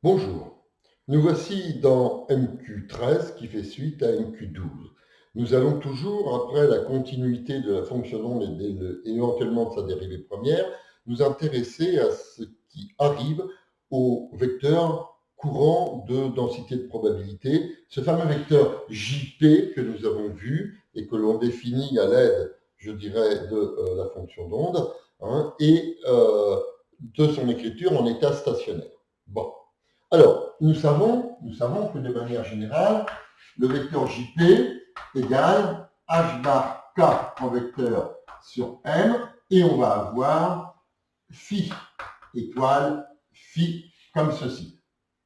Bonjour, nous voici dans MQ13 qui fait suite à MQ12. Nous allons toujours, après la continuité de la fonction d'onde et éventuellement de sa dérivée première, nous intéresser à ce qui arrive au vecteur courant de densité de probabilité, ce fameux vecteur JP que nous avons vu et que l'on définit à l'aide, je dirais, de la fonction d'onde et de son écriture en état stationnaire. Bon. Alors, nous savons que de manière générale, le vecteur JP égale h bar k en vecteur sur M, et on va avoir phi étoile phi comme ceci,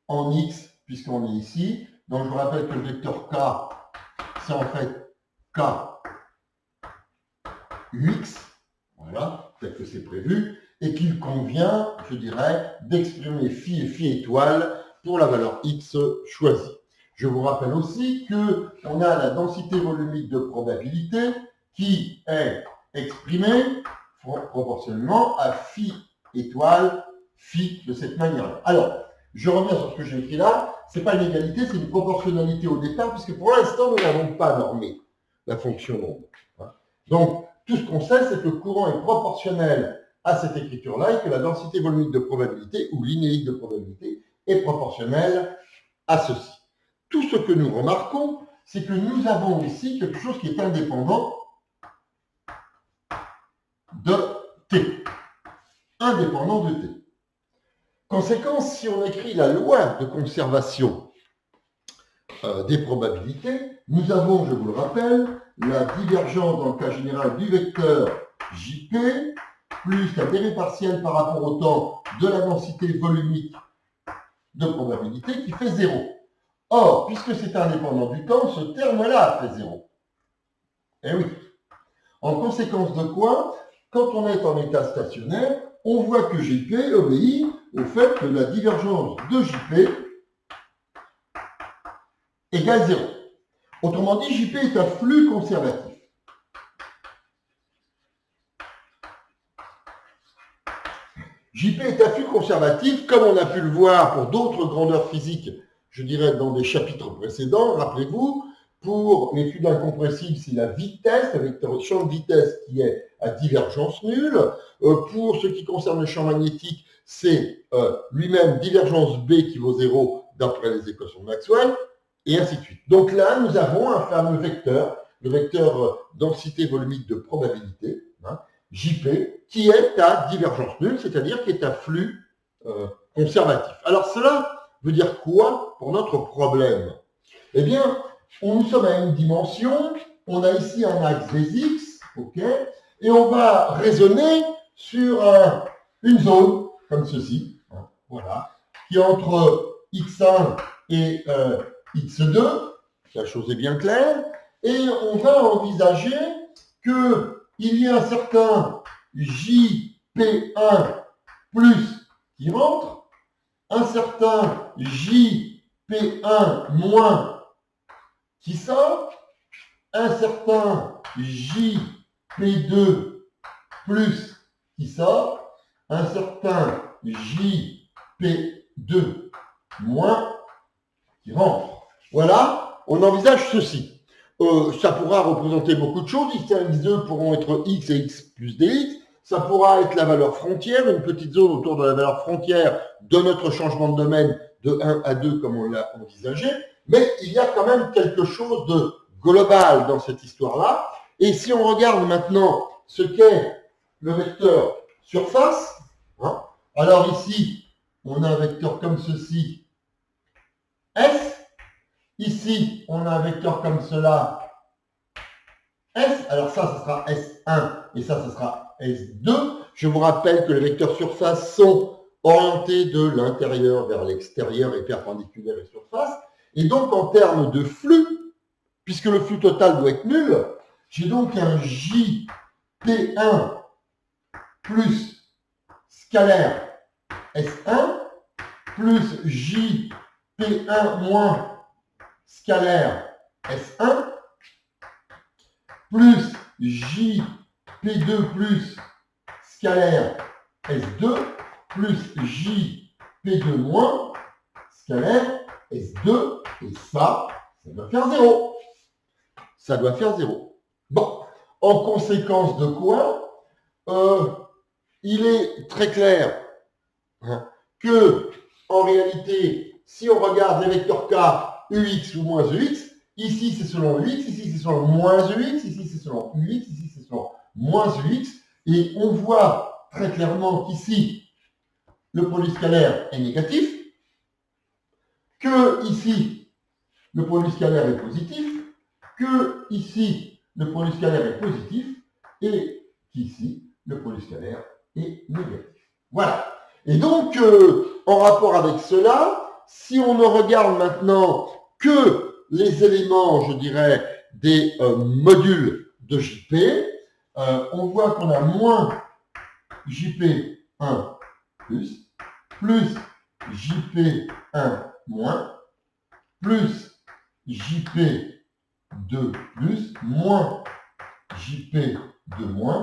en x, puisqu'on est ici. Donc, je vous rappelle que le vecteur k, c'est en fait k ux, voilà, tel que c'est prévu, et qu'il convient, je dirais, d'exprimer phi et phi étoile pour la valeur x choisie. Je vous rappelle aussi qu'on a la densité volumique de probabilité qui est exprimée proportionnellement à phi étoile phi de cette manière. Alors, je reviens sur ce que j'ai écrit là. Ce n'est pas une égalité, c'est une proportionnalité au départ, puisque pour l'instant, nous n'avons pas normé la fonction d'onde. Donc, tout ce qu'on sait, c'est que le courant est proportionnel à cette écriture-là et que la densité volumique de probabilité ou linéique de probabilité est proportionnelle à ceci. Tout ce que nous remarquons, c'est que nous avons ici quelque chose qui est indépendant de t. Indépendant de t. Conséquence, si on écrit la loi de conservation des probabilités, nous avons, je vous le rappelle, la divergence dans le cas général du vecteur JP plus la dérivée partielle par rapport au temps de la densité volumique de probabilité qui fait 0. Or, puisque c'est indépendant du temps, ce terme-là fait 0. Eh oui. En conséquence de quoi, quand on est en état stationnaire, on voit que JP obéit au fait que la divergence de JP égale 0. Autrement dit, JP est un flux conservatif. JP est un flux conservatif, comme on a pu le voir pour d'autres grandeurs physiques, je dirais dans des chapitres précédents. Rappelez-vous, pour les flux incompressibles, c'est la vitesse, le vecteur champ de vitesse qui est à divergence nulle. Pour ce qui concerne le champ magnétique, c'est lui-même divergence B qui vaut 0 d'après les équations de Maxwell, et ainsi de suite. Donc là, nous avons un fameux vecteur, le vecteur densité volumique de probabilité, JP, qui est à divergence nulle, c'est-à-dire qui est un flux conservatif. Alors cela veut dire quoi pour notre problème? Eh bien, nous sommes à une dimension, on a ici un axe des x, ok, et on va raisonner sur une zone comme ceci, voilà, qui est entre x1 et x2, la chose est bien claire, et on va envisager qu'il y ait un certain JP1 plus qui rentre, un certain JP1 moins qui sort, un certain JP2 plus qui sort, un certain JP2 moins qui rentre. Voilà, on envisage ceci. Ça pourra représenter beaucoup de choses. X1 et X2 pourront être X et X plus dx. Ça pourra être la valeur frontière, une petite zone autour de la valeur frontière de notre changement de domaine de 1 à 2 comme on l'a envisagé. Mais il y a quand même quelque chose de global dans cette histoire-là. Et si on regarde maintenant ce qu'est le vecteur surface, alors ici, on a un vecteur comme ceci, S. Ici, on a un vecteur comme cela, S. Alors ça, ce sera S1 et ça, ce sera S2. Je vous rappelle que les vecteurs surface sont orientés de l'intérieur vers l'extérieur et perpendiculaires à la surface. Et donc, en termes de flux, puisque le flux total doit être nul, j'ai donc un JP1 plus scalaire S1 plus JP1 moins scalaire S1 plus JP2 plus scalaire S2 plus JP2 moins scalaire S2, et ça doit faire 0. Ça doit faire 0. Bon, en conséquence de quoi, il est très clair que, en réalité, si on regarde les vecteurs K, UX ou moins UX, ici c'est selon UX, ici c'est selon moins UX, ici c'est selon UX, ici c'est selon moins UX, et on voit très clairement qu'ici, le polyscalaire est négatif, que ici, le polyscalaire est positif, que ici, le polyscalaire est positif, et qu'ici, le polyscalaire est négatif. Voilà. Et donc, en rapport avec cela, si on ne regarde maintenant que les éléments, je dirais, des modules de JP, on voit qu'on a moins JP1 plus JP1 moins, plus JP2 plus, moins JP2 moins,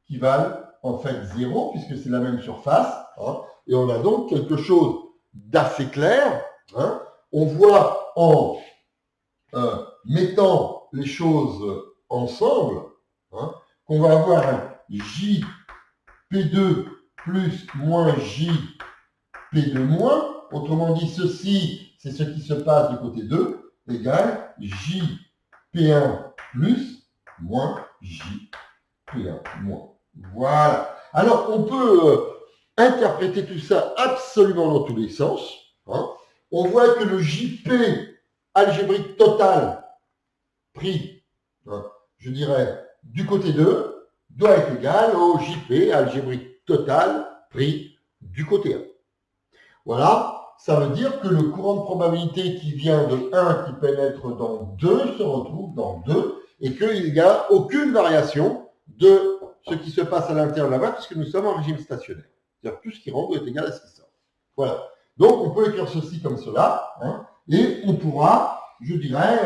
qui valent en fait 0, puisque c'est la même surface. Hein, et on a donc quelque chose d'assez clair. Hein. On voit en mettant les choses ensemble, hein, qu'on va avoir un JP2 plus moins JP2 moins. Autrement dit, ceci, c'est ce qui se passe du côté 2, égale JP1 plus moins JP1 moins. Voilà. Alors, on peut interpréter tout ça absolument dans tous les sens. Hein. On voit que le JP algébrique total pris, hein, je dirais, du côté 2, doit être égal au JP algébrique total pris du côté 1. Voilà. Ça veut dire que le courant de probabilité qui vient de 1 qui pénètre dans 2 se retrouve dans 2 et qu'il n'y a aucune variation de ce qui se passe à l'intérieur de la boîte puisque nous sommes en régime stationnaire. C'est-à-dire que tout ce qui rentre est égal à ce qui sort. Voilà. Donc on peut écrire ceci comme cela, hein, et on pourra, je dirais,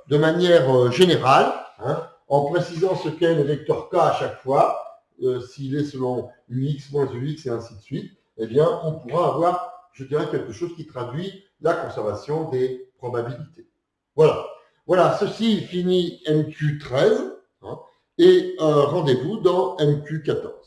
de manière générale, hein, en précisant ce qu'est le vecteur K à chaque fois, s'il est selon UX moins UX et ainsi de suite, eh bien on pourra avoir, je dirais, quelque chose qui traduit la conservation des probabilités. Voilà. Voilà, ceci finit MQ13, hein, et rendez-vous dans MQ14.